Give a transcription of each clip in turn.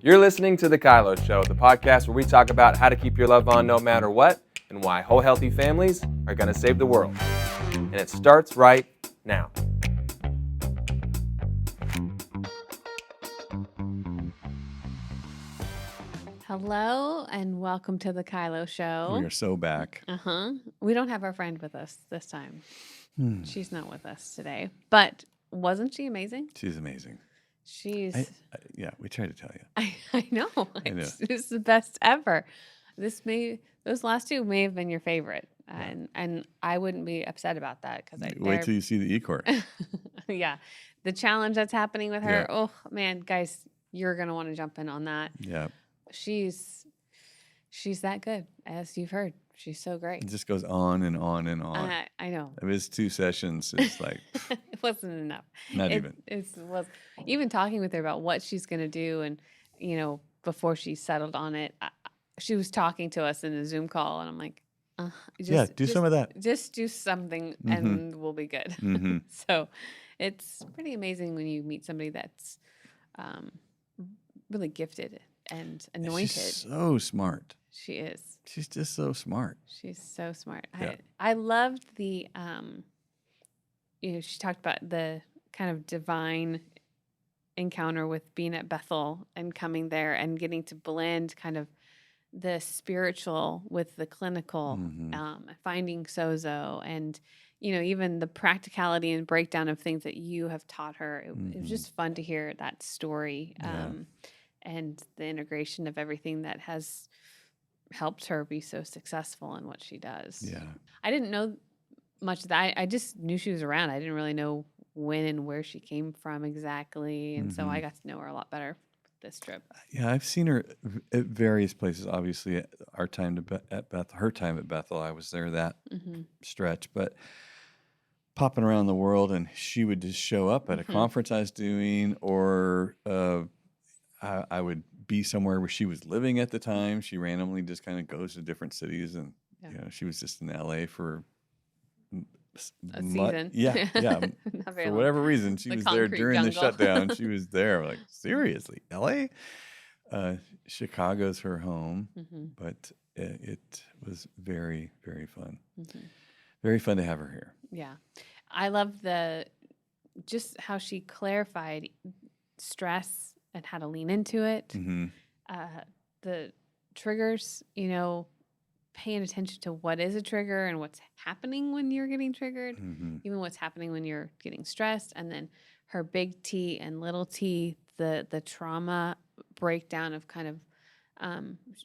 You're listening to The Kylo Show, the podcast where we talk about how to keep your love on no matter what and why whole healthy families are going to save the world. And it starts right now. Hello and welcome to The Kylo Show. We are so back. We don't have our friend with us this time. She's not with us today. But wasn't she amazing? She's amazing. She's... Yeah, we tried to tell you. I know. I know. It's the best ever. Those last two may have been your favorite. Yeah. And I wouldn't be upset about that because Wait till you see the E-Core. Yeah. The challenge that's happening with her. Yeah. Oh, man, guys, you're going to want to jump in on that. Yeah. She's that good, as you've heard. She's so great. It just goes on and on and on. I know. It was 2 sessions. It's like It wasn't enough. not even. It was even talking with her about what she's going to do, and before she settled on it, she was talking to us in a Zoom call, and I'm like, do some of that. Just do something, and we'll be good. Mm-hmm. So, it's pretty amazing when you meet somebody that's really gifted and anointed. She's so smart. She is. She's just so smart. She's so smart. Yeah. I loved the she talked about the kind of divine encounter with being at Bethel and coming there and getting to blend kind of the spiritual with the clinical, finding sozo and even the practicality and breakdown of things that you have taught her. It was just fun to hear that story. And the integration of everything that has helped her be so successful in what she does. Yeah. I didn't know much of that. I just knew she was around. I didn't really know when and where she came from exactly. And so I got to know her a lot better this trip. Yeah, I've seen her at various places. Obviously, her time at Bethel, I was there that stretch. But popping around the world, and she would just show up at a conference I was doing, or I would be somewhere where she was living at the time. She randomly just kind of goes to different cities, and she was just in LA for a season. Yeah. For whatever reason, she was there during the shutdown. She was there. Like, seriously, LA? Chicago's her home, but it was very, very fun. Very fun to have her here. Yeah, I love just how she clarified stress and how to lean into it. The triggers, paying attention to what is a trigger and what's happening when you're getting triggered, even what's happening when you're getting stressed. And then her big T and little t, the trauma breakdown of kind of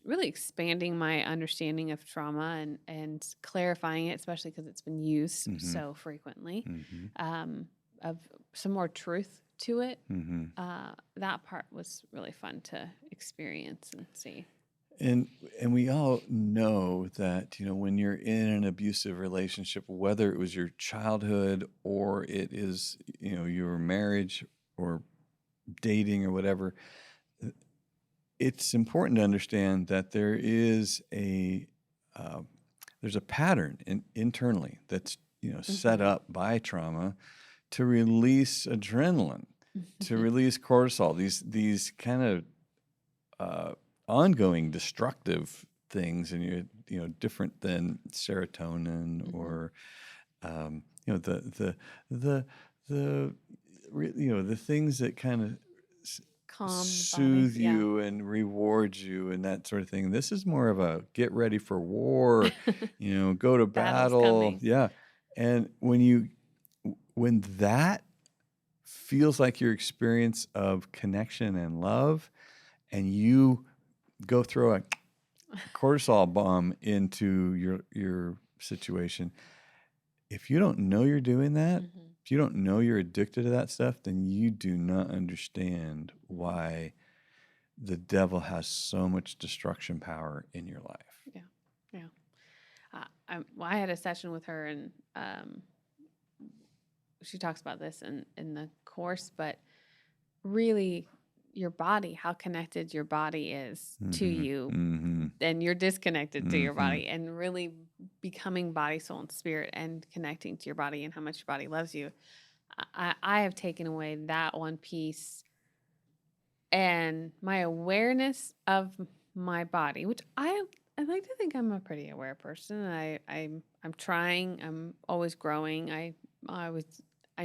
really expanding my understanding of trauma and clarifying it, especially because it's been used so frequently, of some more truth to it. That part was really fun to experience and see. And we all know that, when you're in an abusive relationship, whether it was your childhood or it is, your marriage or dating or whatever, it's important to understand that there is there's a pattern internally that's, set up by trauma to release adrenaline, to release cortisol, these kind of ongoing destructive things, and different than serotonin or the things that kind of Calm soothe body, you and reward you and that sort of thing. This is more of a get ready for war, go to battle. Yeah. And when that feels like your experience of connection and love, and you go throw a cortisol bomb into your situation, if you don't know you're doing that, if you don't know you're addicted to that stuff, then you do not understand why the devil has so much destruction power in your life. Yeah. I had a session with her, and she talks about this in the course, but really your body, how connected your body is to you, and you're disconnected to your body, and really becoming body, soul, and spirit, and connecting to your body and how much your body loves you. I have taken away that one piece, and and my awareness of my body, which I like to think I'm a pretty aware person. I'm trying. I'm always growing. I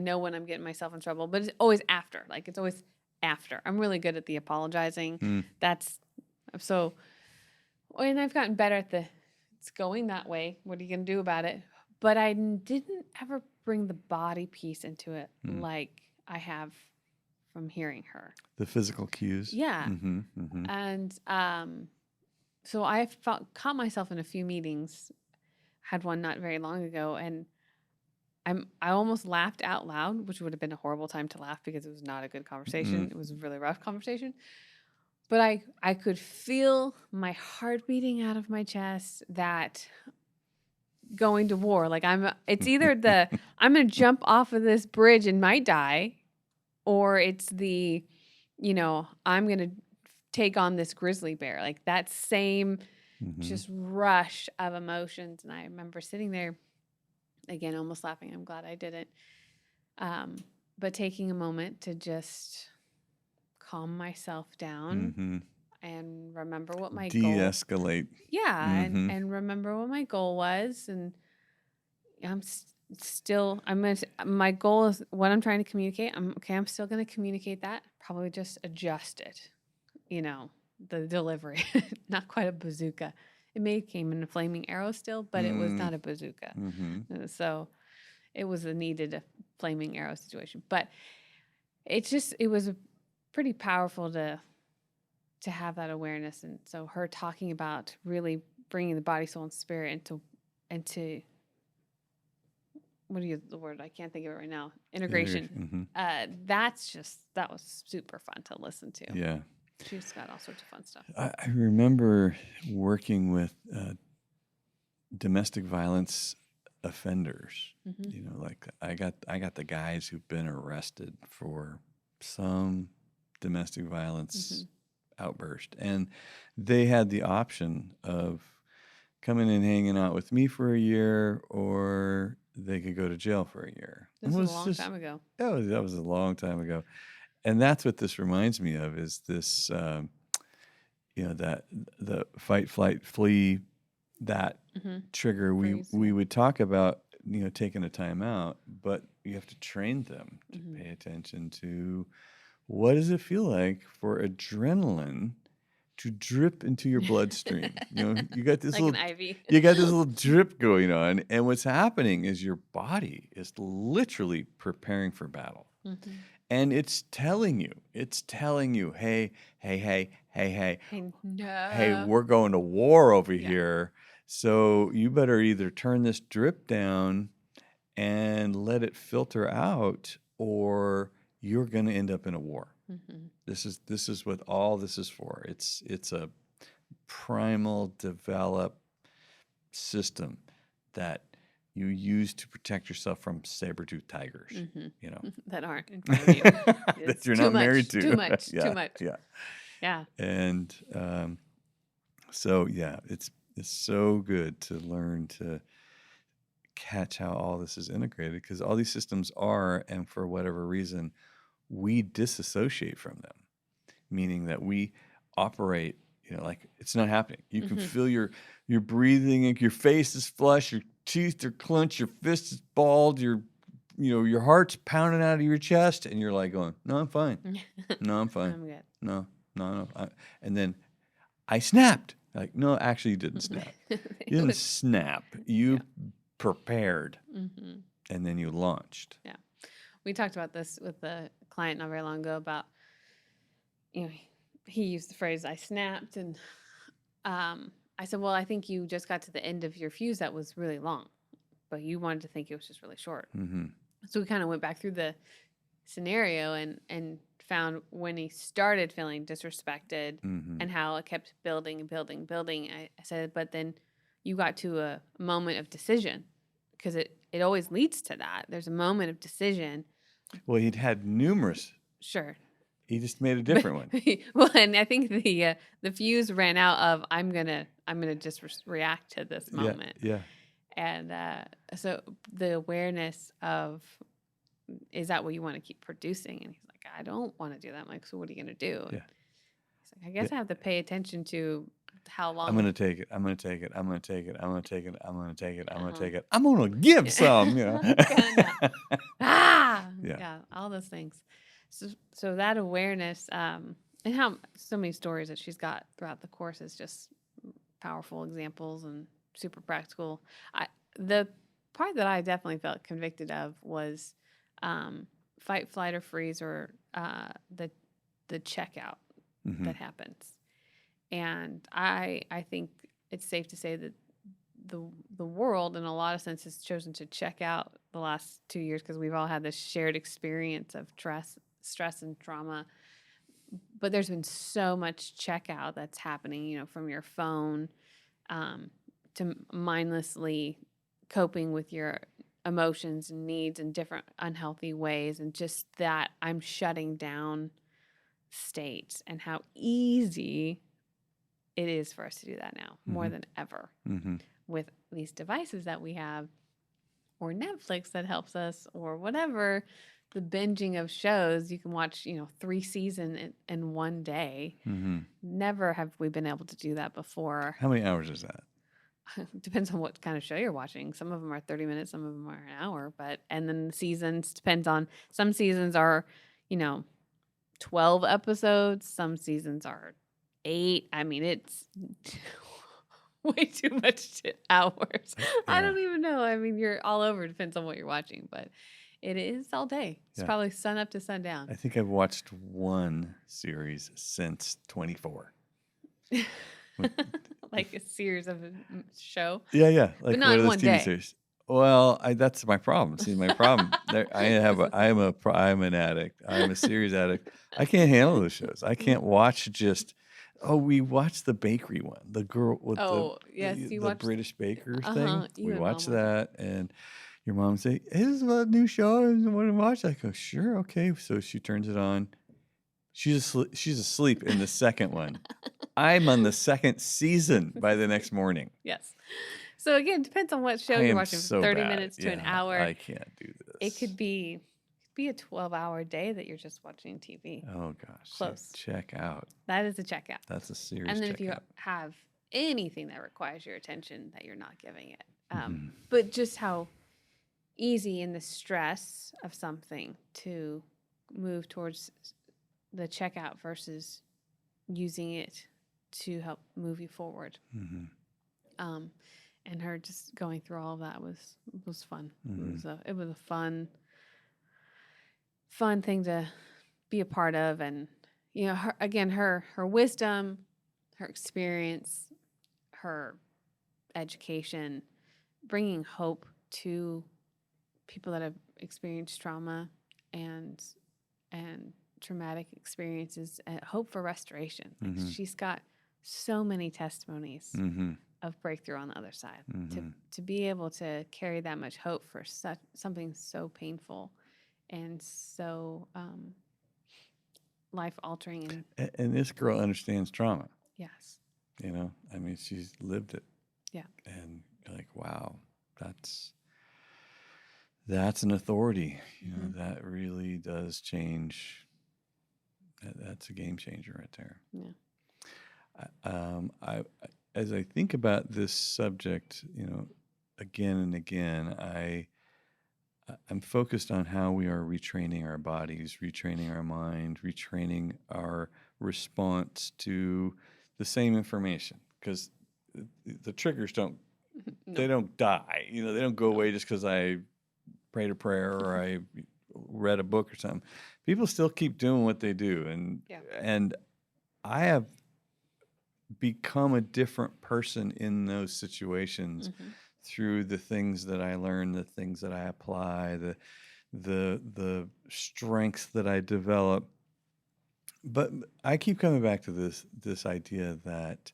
know when I'm getting myself in trouble, but it's always after. Like, it's always after. I'm really good at the apologizing. That's so. And I've gotten better at it's going that way. What are you going to do about it? But I didn't ever bring the body piece into it like I have from hearing her. The physical cues. Yeah. And so I caught myself in a few meetings, had one not very long ago, and I almost laughed out loud, which would have been a horrible time to laugh because it was not a good conversation. It was a really rough conversation. But I could feel my heart beating out of my chest, that going to war. Like, it's either I'm going to jump off of this bridge and might die, or it's I'm going to take on this grizzly bear. Like, that same just rush of emotions. And I remember sitting there, again, almost laughing. I'm glad I didn't. But taking a moment to just calm myself down and remember what my de-escalate. And remember what my goal was. And my goal is what I'm trying to communicate. I'm still going to communicate that. Probably just adjust it, the delivery. Not quite a bazooka. It came in a flaming arrow still, but it was not a bazooka. So it was a flaming arrow situation. But it was pretty powerful to have that awareness. And so her talking about really bringing the body, soul, and spirit into what is the word? I can't think of it right now. Integration. That was super fun to listen to. Yeah. She's got all sorts of fun stuff. I remember working with domestic violence offenders. Like I got the guys who've been arrested for some domestic violence outburst, and they had the option of coming and hanging out with me for a year, or they could go to jail for a year. This was a long time ago. That was a long time ago. And that's what this reminds me of, is this, that the fight, flight, flee, that trigger. We would talk about, taking a time out, but you have to train them to pay attention to what does it feel like for adrenaline to drip into your bloodstream. You got this like an IV. You got this little drip going on, and what's happening is your body is literally preparing for battle. And it's telling you, hey, we're going to war over here. So you better either turn this drip down and let it filter out, or you're going to end up in a war. This is what all this is for. It's a primal developed system that you use to protect yourself from saber-toothed tigers, that aren't in front of you. that you're not married to. Too much. Yeah. And it's so good to learn to catch how all this is integrated, because all these systems are, and for whatever reason, we disassociate from them, meaning that we operate, like it's not happening. You can feel your breathing, like your face is flush, your teeth are clenched, your fist is balled, your heart's pounding out of your chest, and you're like going, no, I'm fine. No, I'm fine. I'm good. No. And then I snapped. Like, no, actually you didn't snap. You didn't snap. You prepared, and then you launched. Yeah. We talked about this with a client not very long ago about, he used the phrase, I snapped. And I said, well, I think you just got to the end of your fuse that was really long, but you wanted to think it was just really short. So we kind of went back through the scenario and found when he started feeling disrespected and how it kept building and building and building. I said, but then you got to a moment of decision, because it always leads to that. There's a moment of decision. Well, he'd had numerous. Sure. He just made a different one. Well, and I think the fuse ran out of I'm gonna just react to this moment. Yeah. And so the awareness of, is that what you want to keep producing? And he's like, I don't want to do that. I'm like, so what are you gonna do? Yeah. I guess I have to pay attention to how long. I'm going to take it. I'm going to take it. I'm going to take it. I'm going to take it. I'm going to take it. I'm going to take it. I'm going to give some, Yeah, all those things. So that awareness, and how so many stories that she's got throughout the course is just powerful examples and super practical. The part that I definitely felt convicted of was fight, flight, or freeze, or the checkout that happens. And I think it's safe to say that the world, in a lot of senses, has chosen to check out the last 2 years because we've all had this shared experience of stress and trauma. But there's been so much checkout that's happening, from your phone to mindlessly coping with your emotions and needs in different unhealthy ways, and just that I'm shutting down state, and how easy it is for us to do that now, more than ever, with these devices that we have, or Netflix that helps us, or whatever. The binging of shows, you can watch, 3 seasons in one day. Never have we been able to do that before. How many hours is that? Depends on what kind of show you're watching. Some of them are 30 minutes, some of them are an hour. And then the seasons depends on, some seasons are, 12 episodes. Some seasons are 8. I mean, it's way too much hours. Yeah. I don't even know. I mean, you're all over. Depends on what you're watching, but it is all day. It's probably sun up to sundown. I think I've watched one series since 24. Like a series of a show? Yeah. Like but not in one day. Series. Well, that's my problem. See, my problem. I'm an addict. I'm a series addict. I can't handle those shows. I can't watch just. Oh, we watched the bakery one. The girl with the British baker thing. We watched that, and your mom say, "Hey, this is a new show. I want to watch." I go, "Sure, okay." So she turns it on. She's asleep in the second one. I'm on the second season by the next morning. Yes. So again, depends on what show you're watching. So 30 minutes to an hour. I can't do this. It could be a 12-hour day that you're just watching TV. Oh gosh. Close. Check out. That is a checkout. That's a serious. And then if you have anything that requires your attention that you're not giving it, but just how easy in the stress of something to move towards the checkout versus using it to help move you forward. And her just going through all of that was fun. It was a fun thing to be a part of, and her wisdom, her experience, her education, bringing hope to people that have experienced trauma and traumatic experiences, and hope for restoration. She's got so many testimonies of breakthrough on the other side. To be able to carry that much hope for something so painful and so life-altering. And this girl understands trauma. Yes. I mean, she's lived it. Yeah. And you're like, wow, that's an authority. That really does change. That's a game changer right there. Yeah. As I think about this subject, again and again, I'm focused on how we are retraining our bodies, retraining our mind, retraining our response to the same information, because the triggers they don't die. They don't go away just because I prayed a prayer or I read a book or something. People still keep doing what they do, and I have become a different person in those situations through the things that I learn, the things that I apply, the strengths that I develop. But I keep coming back to this idea that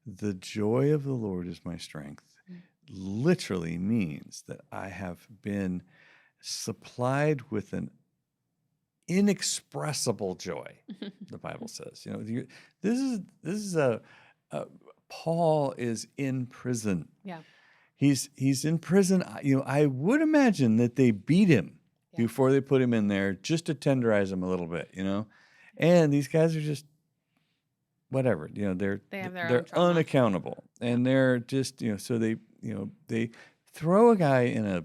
the joy of the Lord is my strength. Literally means that I have been supplied with an inexpressible joy. The Bible says, this is Paul is in prison. Yeah. He's in prison. I would imagine that they beat him before they put him in there just to tenderize him a little bit, And these guys are just whatever, They have their they're own trauma. unaccountable, and they're just, so they throw a guy in a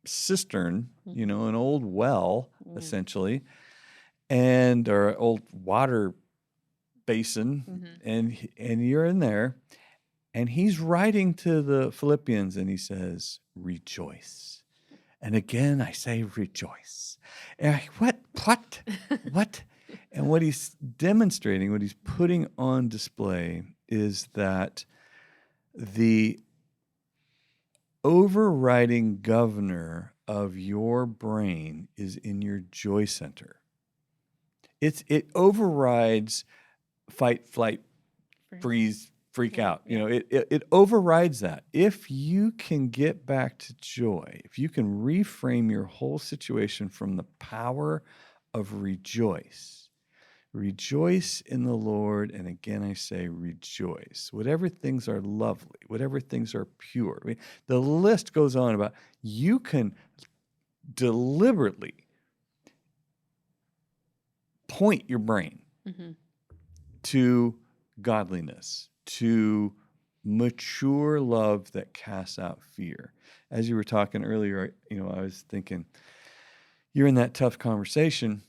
cistern, an old well, essentially, or old water basin, and you're in there, and he's writing to the Philippians, and he says, rejoice. And again, I say rejoice. And what? And what he's demonstrating, what he's putting on display is that the overriding governor of your brain is in your joy center. It overrides fight, flight, freeze, freak out. It overrides that. If you can get back to joy, if you can reframe your whole situation from the power of rejoice in the Lord, and again I say rejoice. Whatever things are lovely, whatever things are pure. I mean, the list goes on about you can deliberately point your brain to godliness, to mature love that casts out fear. As you were talking earlier, I was thinking, you're in that tough conversation,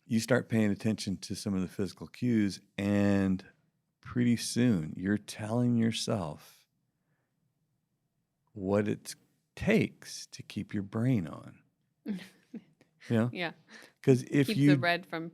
you start paying attention to some of the physical cues, and pretty soon you're telling yourself what it takes to keep your brain on. Yeah. Because if Keep you the red from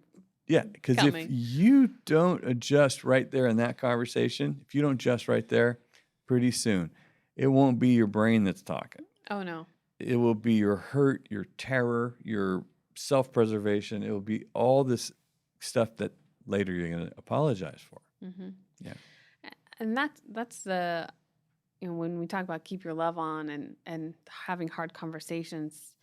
because if coming. you don't adjust right there in that conversation, if you don't adjust right there, pretty soon it won't be your brain that's talking. Oh no. It will be your hurt, your terror, your self-preservation. It will be all this stuff that later you're going to apologize for. Yeah. And that's the, when we talk about keep your love on and having hard conversations,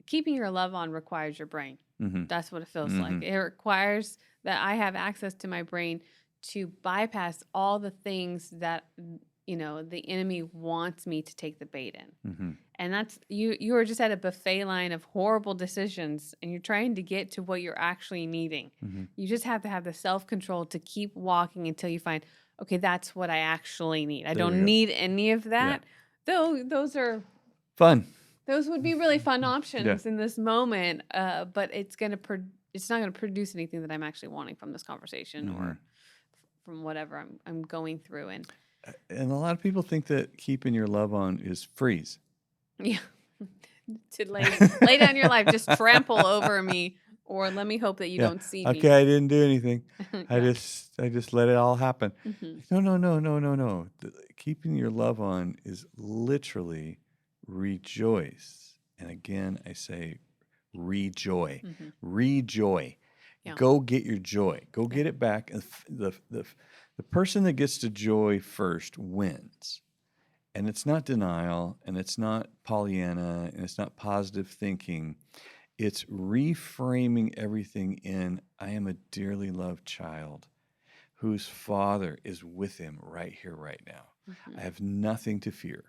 keeping your love on requires your brain. That's what it feels like. It requires that I have access to my brain to bypass all the things that, the enemy wants me to take the bait in. And that's, you are just at a buffet line of horrible decisions, and you're trying to get to what you're actually needing. You just have to have the self-control to keep walking until you find, okay, that's what I actually need. I don't need any of that. Though those are fun. Those would be really fun options in this moment, but it's not gonna produce anything that I'm actually wanting from this conversation or from whatever I'm going through. And a lot of people think that keeping your love on is freeze. Yeah, to lay down your life, just trample over me, or let me hope that you don't see me. Okay, I didn't do anything. I just let it all happen. No. Keeping your love on is literally rejoice. And again, I say rejoy. Rejoy. Yeah. Go get your joy. Go get it back. And the person that gets to joy first wins. And it's not denial, and it's not Pollyanna, and it's not positive thinking. It's reframing everything in, I am a dearly loved child whose father is with him right here, right now. I have nothing to fear.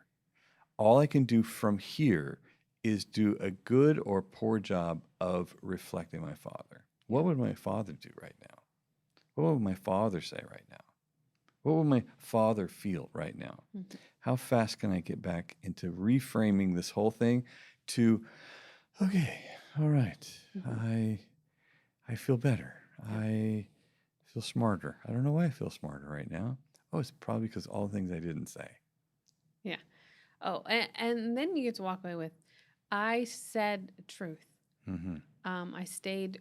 All I can do from here is do a good or poor job of reflecting my father. What would my father do right now? What would my father say right now? What would my father feel right now? How fast can I get back into reframing this whole thing to, okay, all right, I feel better. I feel smarter. I don't know why I feel smarter right now. Oh, it's probably because all the things I didn't say. Yeah. Oh, and then you get to walk away with, I said truth. I stayed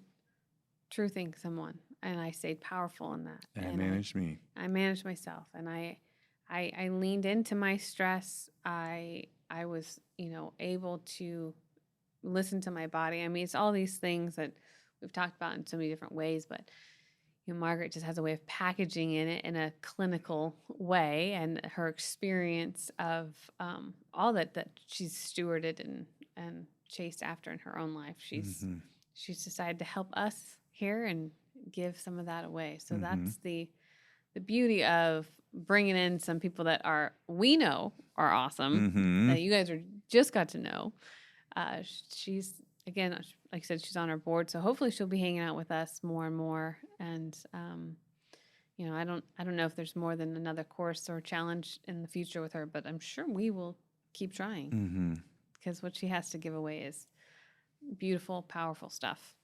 truthing someone, and I stayed powerful in that. And I managed me. I managed myself, and I leaned into my stress. I was, able to listen to my body. I mean, it's all these things that we've talked about in so many different ways, but Margaret just has a way of packaging it in a clinical way, and her experience of all that she's stewarded and chased after in her own life. She's decided to help us here and give some of that away. So that's the beauty of bringing in some people that we know are awesome, that you guys just got to know. She's again, like I said, she's on our board, so hopefully she'll be hanging out with us more and more. And I don't know if there's more than another course or challenge in the future with her, but I'm sure we will keep trying because what she has to give away is beautiful, powerful stuff.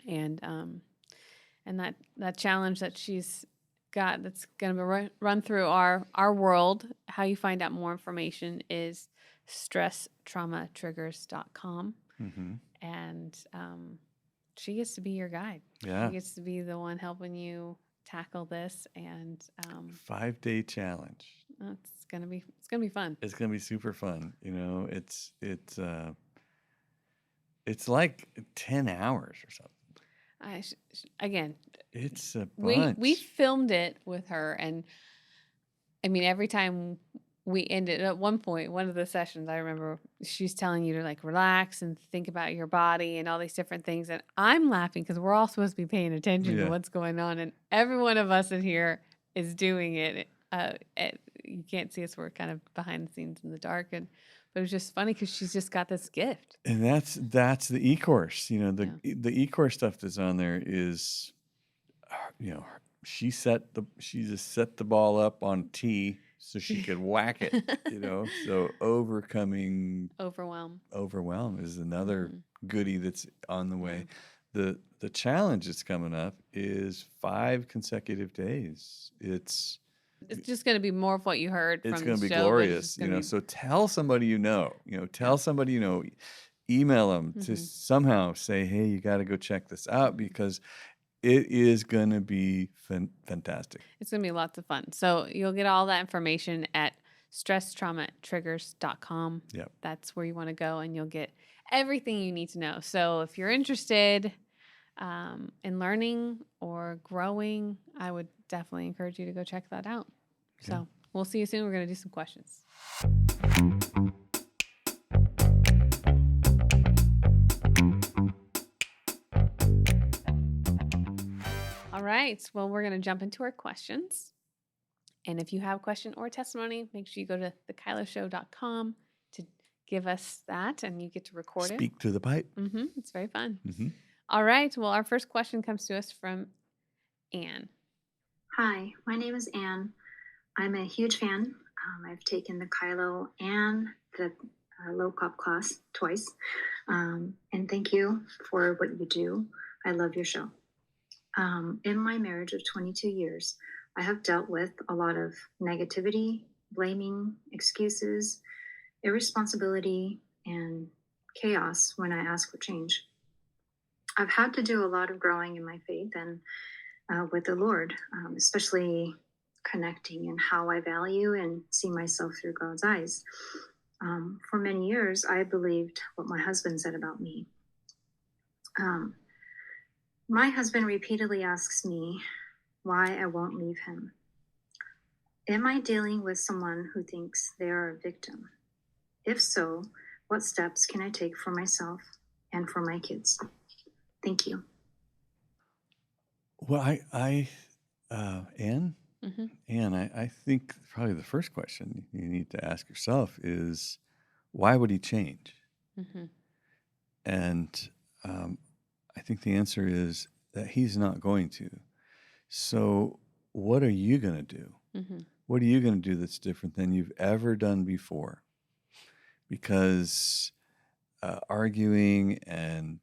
And that challenge that she's got that's going to run through our world. How you find out more information is stresstraumatriggers.com. And she gets to be your guide. Yeah. She gets to be the one helping you tackle this. And 5-day challenge. It's gonna be fun. It's gonna be super fun. It's like 10 hours or something. Again, it's a bunch. We filmed it with her, and I mean, every time we ended, at one point, one of the sessions, I remember she's telling you to like relax and think about your body and all these different things, and I'm laughing because we're all supposed to be paying attention to what's going on, and every one of us in here is doing it. You can't see us; we're kind of behind the scenes in the dark, but it was just funny because she's just got this gift. And that's the e-course. The e-course stuff that's on there is, she just set the ball up on tee so she could whack it. So overcoming overwhelm is another goodie that's on the way. The challenge that's coming up is 5 consecutive days. It's just going to be more of what you heard from the show. It's going to be glorious, So tell somebody tell somebody email them to somehow say, hey, you got to go check this out because it is going to be fantastic. It's going to be lots of fun. So you'll get all that information at stresstraumatriggers.com. Yep. That's where you want to go, and you'll get everything you need to know. So if you're interested in learning or growing, I would definitely encourage you to go check that out. Okay. So we'll see you soon. We're going to do some questions. All right. Well, we're going to jump into our questions. And if you have a question or a testimony, make sure you go to thekyloshow.com to give us that, and you get to record it. Speak to the pipe. It's very fun. All right. Well, our first question comes to us from Anne. Hi, my name is Anne. I'm a huge fan. I've taken the Kylo and the low cop class twice. And thank you for what you do. I love your show. In my marriage of 22 years, I have dealt with a lot of negativity, blaming, excuses, irresponsibility, and chaos when I ask for change. I've had to do a lot of growing in my faith and with the Lord, especially connecting and how I value and see myself through God's eyes. For many years, I believed what my husband said about me. My husband repeatedly asks me why I won't leave him. Am I dealing with someone who thinks they are a victim? If so, what steps can I take for myself and for my kids? Thank you. Well, Anne, I think probably the first question you need to ask yourself is, why would he change? And I think the answer is that he's not going to. So what are you going to do? What are you going to do that's different than you've ever done before? Because arguing and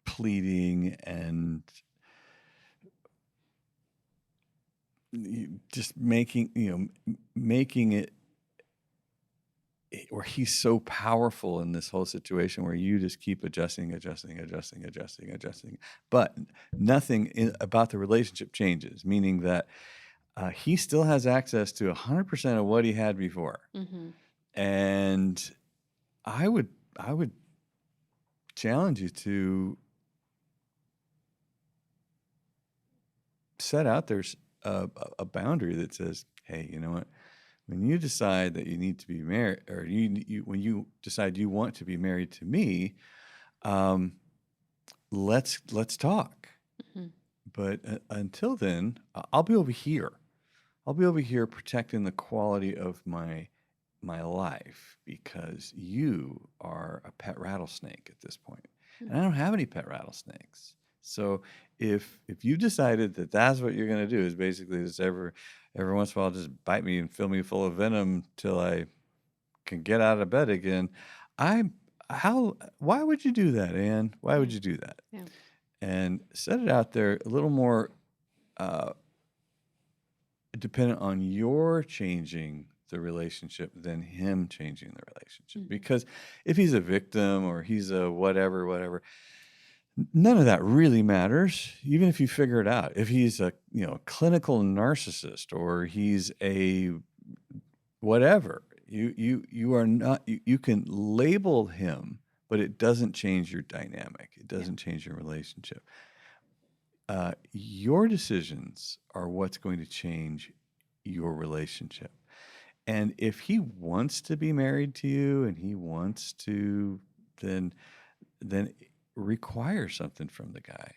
pleading and just making it where he's so powerful in this whole situation where you just keep adjusting, but nothing about the relationship changes, meaning that he still has access to 100% of what he had before. And I would challenge you to set out there's a boundary that says, hey, you know what? When you decide that you need to be married, or when you decide you want to be married to me, let's talk. But until then, I'll be over here. I'll be over here protecting the quality of my my life because you are a pet rattlesnake at this point. And I don't have any pet rattlesnakes. So if you decided that that's what you're going to do is basically just every once in a while just bite me and fill me full of venom till I can get out of bed again, why would you do that, Ann? Why would you do that? Yeah. And set it out there a little more dependent on your changing the relationship than him changing the relationship. Because if he's a victim or he's a whatever, none of that really matters, even if you figure it out. If he's a clinical narcissist or he's a whatever, you are not. You can label him, but it doesn't change your dynamic. It doesn't change your relationship. Your decisions are what's going to change your relationship. And if he wants to be married to you and he wants to, then require something from the guy.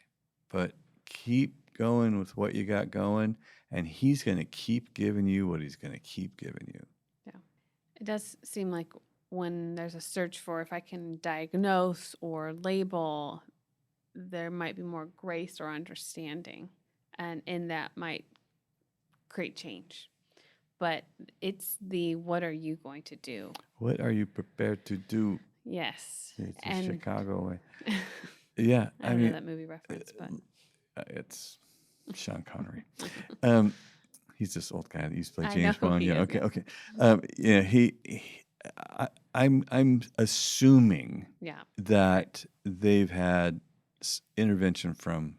But keep going with what you got going, and he's going to keep giving you what he's going to keep giving you. Yeah. It does seem like when there's a search for if I can diagnose or label, there might be more grace or understanding, and in that might create change. But it's the what are you going to do? What are you prepared to do? Yes. It's a And Chicago way. Yeah, I don't know that movie reference, but it's Sean Connery. He's this old guy that used to play I James know who Bond. he Yeah, is, okay, yeah. okay. I'm assuming that they've had intervention from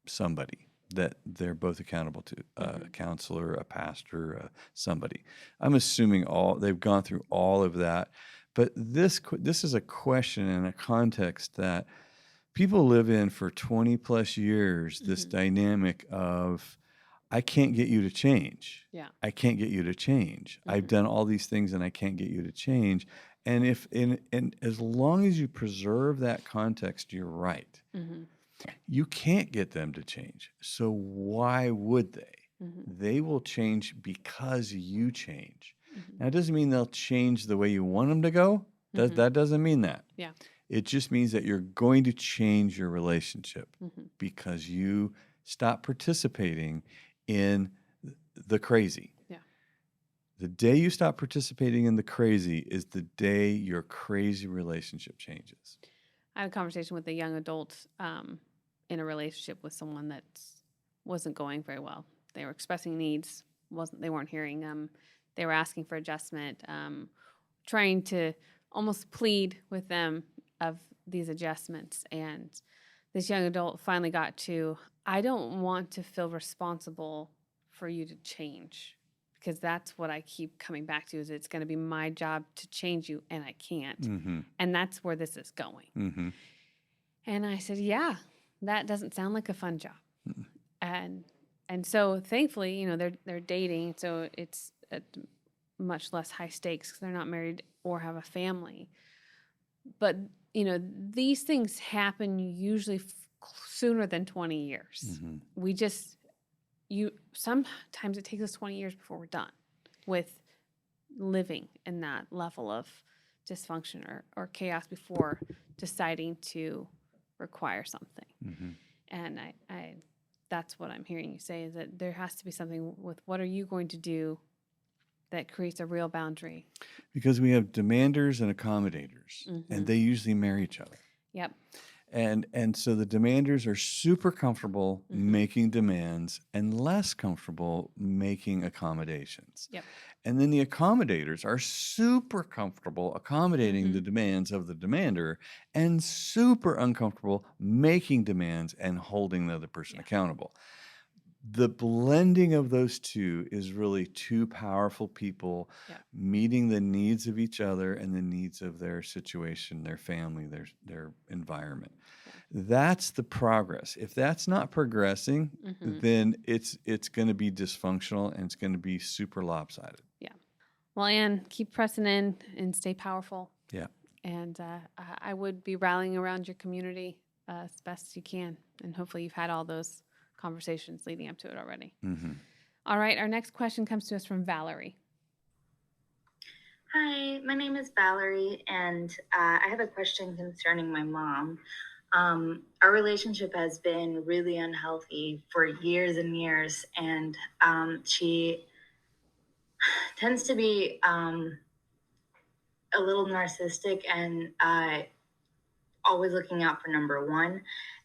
somebody that they're both accountable to, a counselor, a pastor, somebody. I'm assuming they've gone through all of that. But this is a question and a context that people live in for 20 plus years, this dynamic of, I can't get you to change. Yeah. I can't get you to change. I've done all these things and I can't get you to change. And and as long as you preserve that context, you're right. You can't get them to change. So why would they? They will change because you change. Now, it doesn't mean they'll change the way you want them to go. That doesn't mean that. Yeah. It just means that you're going to change your relationship because you stop participating in the crazy. Yeah. The day you stop participating in the crazy is the day your crazy relationship changes. I had a conversation with a young adult in a relationship with someone that wasn't going very well. They were expressing needs, they weren't hearing them. They were asking for adjustment, trying to almost plead with them of these adjustments. And this young adult finally got to, I don't want to feel responsible for you to change, because that's what I keep coming back to, is it's going to be my job to change you, and I can't. And that's where this is going. And I said, yeah, that doesn't sound like a fun job. And so thankfully, they're dating, so it's at much less high stakes because they're not married or have a family. But, these things happen usually sooner than 20 years. Sometimes it takes us 20 years before we're done with living in that level of dysfunction or chaos before deciding to require something. And I that's what I'm hearing you say, is that there has to be something with what are you going to do that creates a real boundary. Because we have demanders and accommodators, and they usually marry each other. Yep. And so the demanders are super comfortable making demands and less comfortable making accommodations. Yep. And then the accommodators are super comfortable accommodating the demands of the demander and super uncomfortable making demands and holding the other person accountable. The blending of those two is really two powerful people meeting the needs of each other and the needs of their situation, their family, their environment. That's the progress. If that's not progressing, then it's going to be dysfunctional and it's going to be super lopsided. Yeah. Well, Ann, keep pressing in and stay powerful. Yeah. And I would be rallying around your community as best you can. And hopefully you've had all those conversations leading up to it already. All right. Our next question comes to us from Valerie. Hi, my name is Valerie, and I have a question concerning my mom. Our relationship has been really unhealthy for years and years, and she tends to be a little narcissistic and always looking out for number one.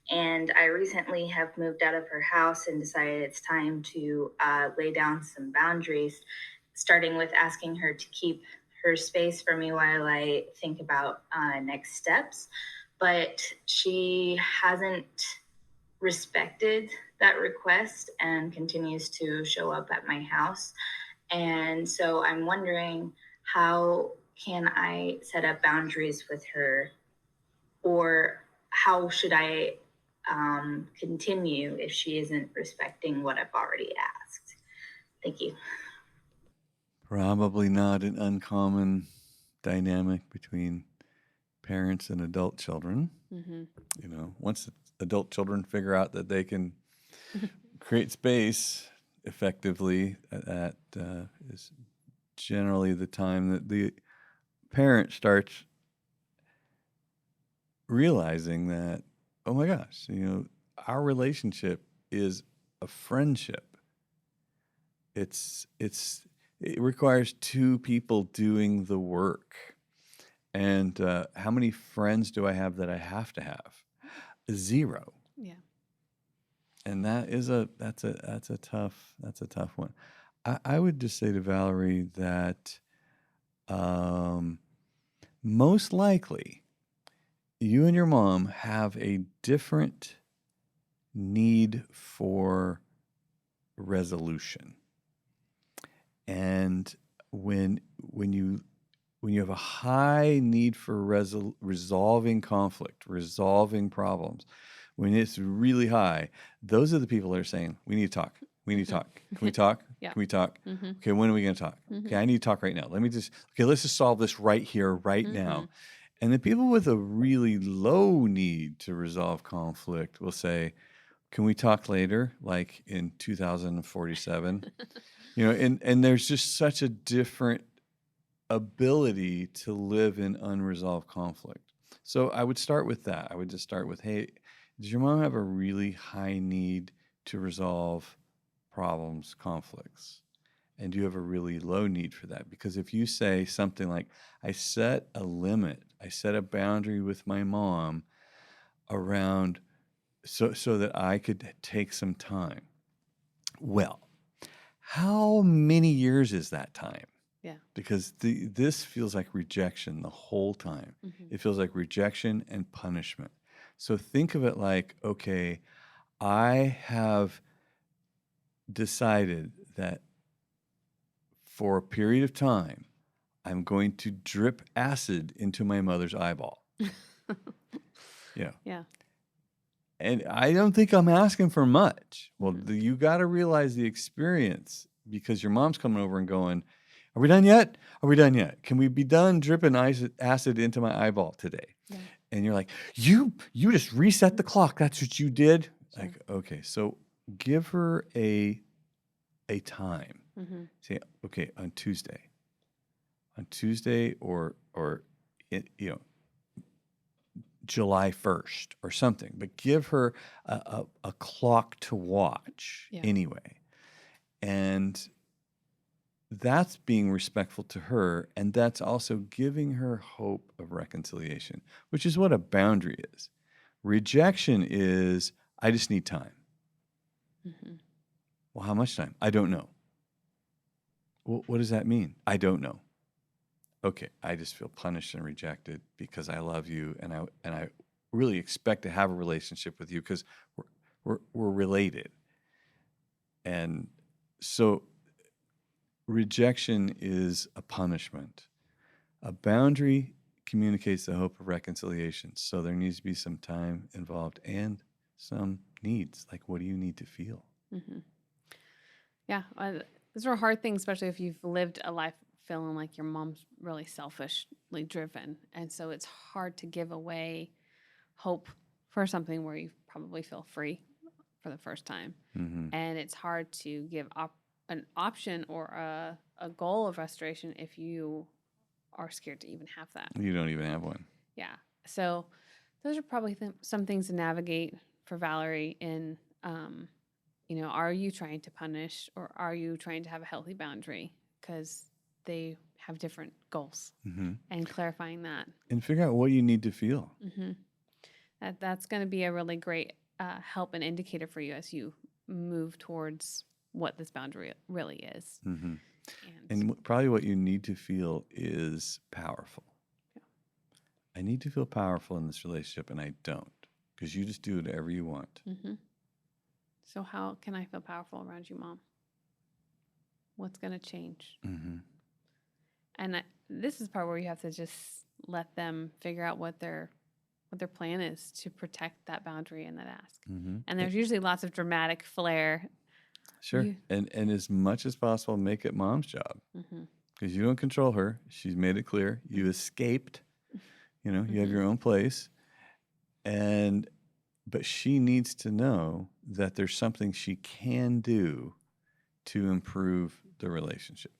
And I recently have moved out of her house and decided it's time to lay down some boundaries, starting with asking her to keep her space for me while I think about next steps. But she hasn't respected that request and continues to show up at my house. And so I'm wondering, how can I set up boundaries with her, or how should I continue if she isn't respecting what I've already asked? Thank you. Probably not an uncommon dynamic between parents and adult children. Once adult children figure out that they can create space effectively, that is generally the time that the parent starts realizing that, oh my gosh, our relationship is a friendship. It requires two people doing the work. And how many friends do I have that I have to have? 0. Yeah. And that's a tough one. I would just say to Valerie that most likely you and your mom have a different need for resolution. And when you have a high need for resolving conflict, resolving problems, when it's really high, those are the people that are saying, we need to talk. We need to talk. Can we talk? Yeah. Can we talk? Okay, when are we going to talk? Okay, I need to talk right now. Let's just solve this right here, right now. And the people with a really low need to resolve conflict will say, can we talk later, like in 2047? And there's just such a different ability to live in unresolved conflict. So I would start with that. I would just start with, hey, does your mom have a really high need to resolve problems, conflicts? And do you have a really low need for that? Because if you say something like, I set a limit, I set a boundary with my mom around so that I could take some time. Well, how many years is that time? Yeah. Because this feels like rejection the whole time. It feels like rejection and punishment. So think of it like, okay, I have decided that for a period of time, I'm going to drip acid into my mother's eyeball. Yeah. Yeah. And I don't think I'm asking for much. Well, you got to realize the experience, because your mom's coming over and going, are we done yet? Are we done yet? Can we be done dripping acid into my eyeball today? Yeah. And you're like, you just reset the clock. That's what you did. Sure. Like, okay, so give her a time. Say, okay, on Tuesday, or July 1st or something, but give her a clock to watch anyway. And that's being respectful to her, and that's also giving her hope of reconciliation, which is what a boundary is. Rejection is, I just need time. Well, how much time? I don't know. Well, what does that mean? I don't know. Okay, I just feel punished and rejected because I love you, and I really expect to have a relationship with you because we're related. And so rejection is a punishment. A boundary communicates the hope of reconciliation. So there needs to be some time involved and some needs. Like, what do you need to feel? Yeah. Those are hard things, especially if you've lived a life feeling like your mom's really selfishly driven. And so it's hard to give away hope for something where you probably feel free for the first time. And it's hard to give an option or a goal of restoration if you are scared to even have that. You don't even have one. Yeah. So those are probably some things to navigate for Valerie in, are you trying to punish or are you trying to have a healthy boundary? Because they have different goals, and clarifying that. And figure out what you need to feel. That's going to be a really great help and indicator for you as you move towards what this boundary really is. And probably what you need to feel is powerful. Yeah. I need to feel powerful in this relationship, and I don't, because you just do whatever you want. So how can I feel powerful around you, Mom? What's going to change? And this is the part where you have to just let them figure out what their plan is to protect that boundary and that ask. And there's usually lots of dramatic flair. Sure. And as much as possible, make it Mom's job. Because you don't control her. She's made it clear. You escaped. You have your own place. But she needs to know that there's something she can do to improve the relationship.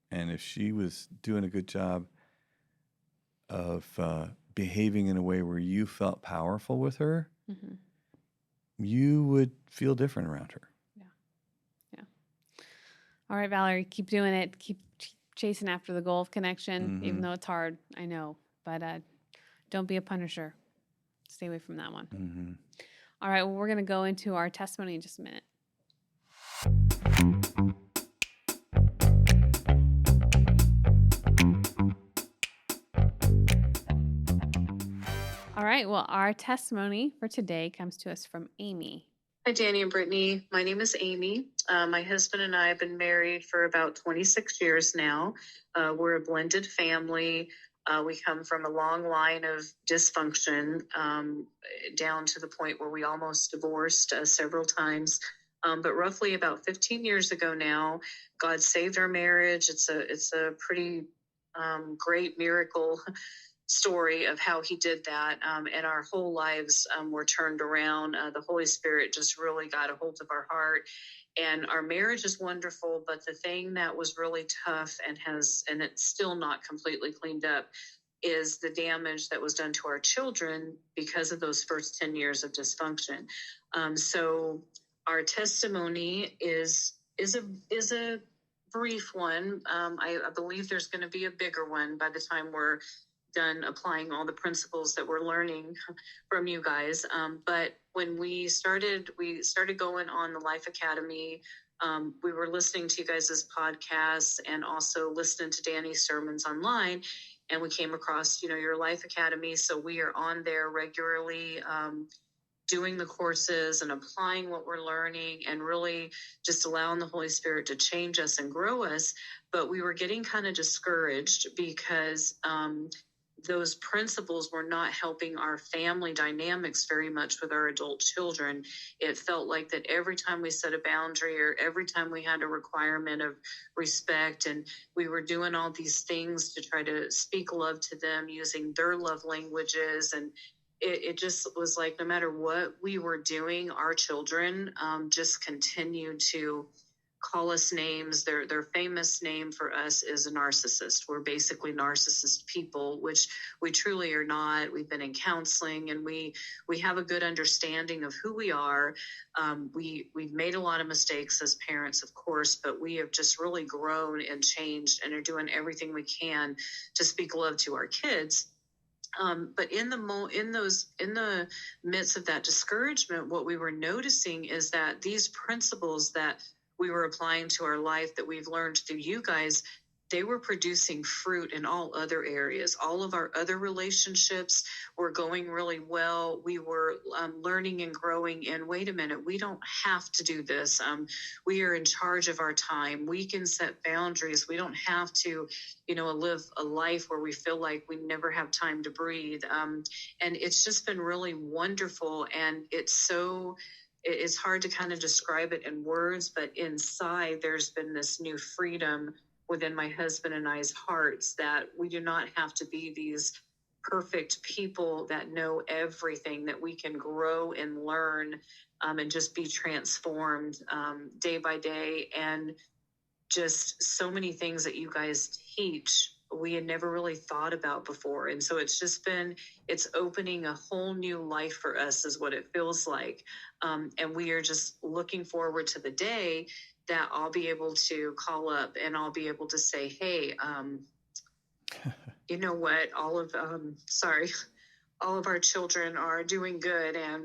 And if she was doing a good job of behaving in a way where you felt powerful with her, you would feel different around her. Yeah. All right, Valerie, keep doing it. Keep chasing after the goal of connection, even though it's hard. I know, but don't be a punisher. Stay away from that one. All right, well, we're going to go into our testimony in just a minute. All right, well, our testimony for today comes to us from Amy. Hi, Danny and Brittany. My name is Amy. My husband and I have been married for about 26 years now. We're a blended family. We come from a long line of dysfunction, down to the point where we almost divorced several times. But roughly about 15 years ago now, God saved our marriage. It's a pretty great miracle story of how he did that, and our whole lives were turned around. The Holy Spirit just really got a hold of our heart, and our marriage is wonderful. But the thing that was really tough and it's still not completely cleaned up is the damage that was done to our children because of those first 10 years of dysfunction. So our testimony is a brief one. I believe there's going to be a bigger one by the time we're done applying all the principles that we're learning from you guys. But when we started going on the Life Academy, we were listening to you guys' podcasts and also listening to Danny's sermons online. And we came across, your Life Academy. So we are on there regularly, doing the courses and applying what we're learning and really just allowing the Holy Spirit to change us and grow us. But we were getting kind of discouraged because those principles were not helping our family dynamics very much with our adult children. It felt like that every time we set a boundary or every time we had a requirement of respect, and we were doing all these things to try to speak love to them using their love languages, and it just was like no matter what we were doing, our children just continued to call us names. Their famous name for us is a narcissist. We're basically narcissist people, which we truly are not. We've been in counseling and we have a good understanding of who we are. We've made a lot of mistakes as parents, of course, but we have just really grown and changed and are doing everything we can to speak love to our kids. But in the midst of that discouragement, what we were noticing is that these principles that we were applying to our life that we've learned through you guys, they were producing fruit in all other areas. All of our other relationships were going really well. We were learning and growing in, wait a minute, we don't have to do this. We are in charge of our time. We can set boundaries. We don't have to, live a life where we feel like we never have time to breathe. And it's just been really wonderful. And it's hard to kind of describe it in words, but inside there's been this new freedom within my husband and I's hearts that we do not have to be these perfect people that know everything, that we can grow and learn and just be transformed day by day. And just so many things that you guys teach we had never really thought about before. And so it's opening a whole new life for us is what it feels like. And we are just looking forward to the day that I'll be able to call up and I'll be able to say, hey, you know what, all of our children are doing good and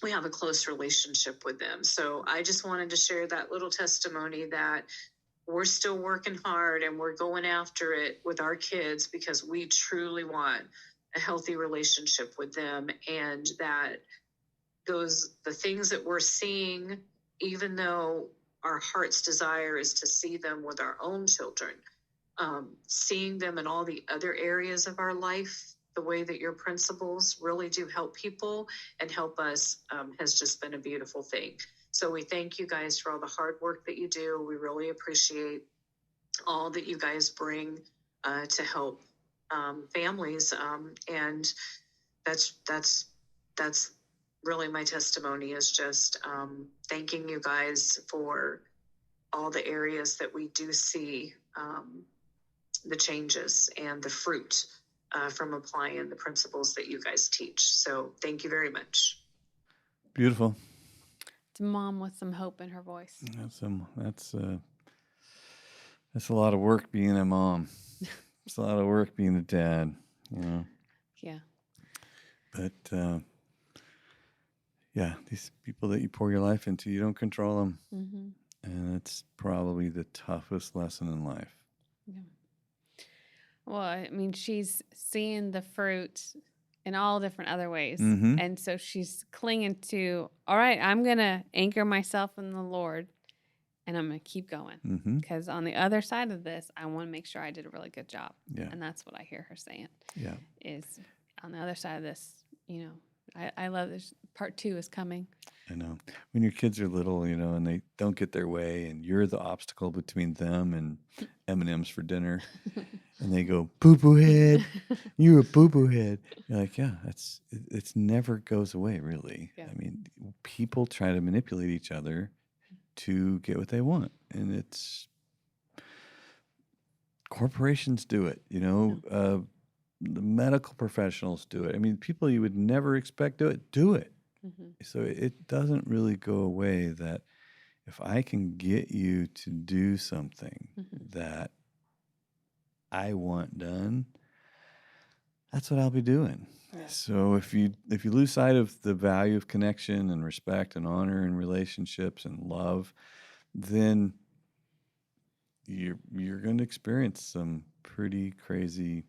we have a close relationship with them. So I just wanted to share that little testimony that we're still working hard and we're going after it with our kids because we truly want a healthy relationship with them, and that the things that we're seeing, even though our heart's desire is to see them with our own children, seeing them in all the other areas of our life, the way that your principles really do help people and help us, has just been a beautiful thing. So we thank you guys for all the hard work that you do. We really appreciate all that you guys bring to help families. And that's really my testimony, is just thanking you guys for all the areas that we do see the changes and the fruit from applying the principles that you guys teach. So thank you very much. Beautiful. It's a mom with some hope in her voice. That's a lot of work being a mom. It's a lot of work being a dad, you know. Yeah. But yeah, these people that you pour your life into, you don't control them. Mm-hmm. And it's probably the toughest lesson in life. Yeah. Well, I mean, she's seeing the fruit in all different other ways. Mm-hmm. And so she's clinging to, all right, I'm going to anchor myself in the Lord and I'm going to keep going. Because on the other side of this, I want to make sure I did a really good job. Yeah. And that's what I hear her saying. Yeah. Is on the other side of this, you know, I love this. Part 2 is coming. I know. When your kids are little, you know, and they don't get their way and you're the obstacle between them and M&M's for dinner. And they go, poo-poo head, you're a poo-poo head. You're like, yeah, it's never goes away, really. Yeah. I mean, people try to manipulate each other to get what they want. And it's, corporations do it, you know, the medical professionals do it. I mean, people you would never expect do it. Mm-hmm. So it doesn't really go away that if I can get you to do something that I want done, that's what I'll be doing. Yeah. So if you lose sight of the value of connection and respect and honor and relationships and love, then you're going to experience some pretty crazy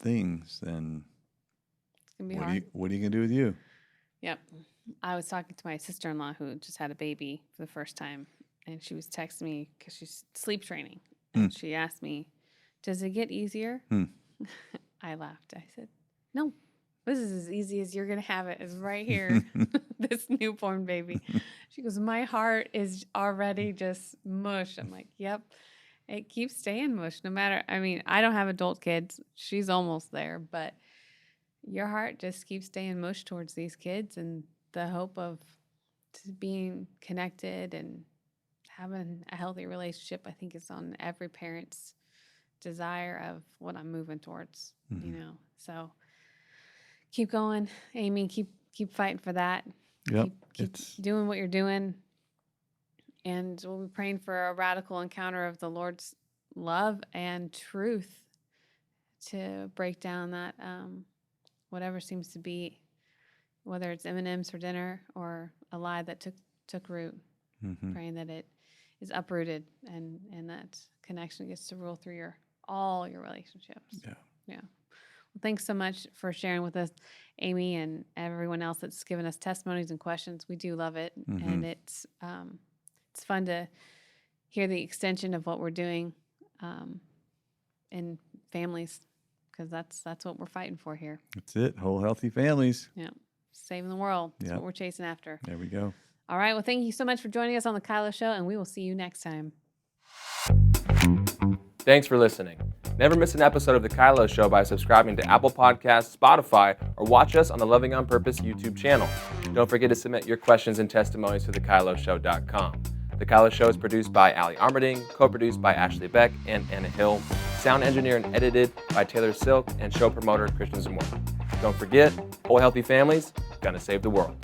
things. Then it's gonna be hard. What are you going to do with you? Yep. I was talking to my sister-in-law who just had a baby for the first time, and she was texting me because she's sleep training. And she asked me, does it get easier? I laughed. I said, no, this is as easy as you're going to have it. It's right here, this newborn baby. She goes, my heart is already just mush. I'm like, yep, it keeps staying mush no matter. I mean, I don't have adult kids. She's almost there, but your heart just keeps staying mush towards these kids, and the hope of being connected and having a healthy relationship, I think, is on every parent's desire of what I'm moving towards, you know. So keep going, Amy. Keep fighting for that. Yep. Keep doing what you're doing. And we'll be praying for a radical encounter of the Lord's love and truth to break down that whatever seems to be, whether it's M&M's for dinner or a lie that took root. Praying that it is uprooted and that connection gets to rule through all your relationships. Yeah. Well, thanks so much for sharing with us, Amy, and everyone else that's given us testimonies and questions. We do love it, and it's fun to hear the extension of what we're doing in families, because that's what we're fighting for here. That's it. Whole healthy families. Yeah. Saving the world. That's what we're chasing after. There we go. All right. Well, thank you so much for joining us on the Kylo Show, and we will see you next time. Thanks for listening. Never miss an episode of the Kylo Show by subscribing to Apple Podcasts, Spotify, or watch us on the Loving on Purpose YouTube channel. Don't forget to submit your questions and testimonies to thekyloshow.com. The Kylo Show is produced by Ali Armerding, co-produced by Ashley Beck and Anna Hill, sound engineered and edited by Taylor Silk, and show promoter Christian Zamora. Don't forget, whole healthy families gonna save the world.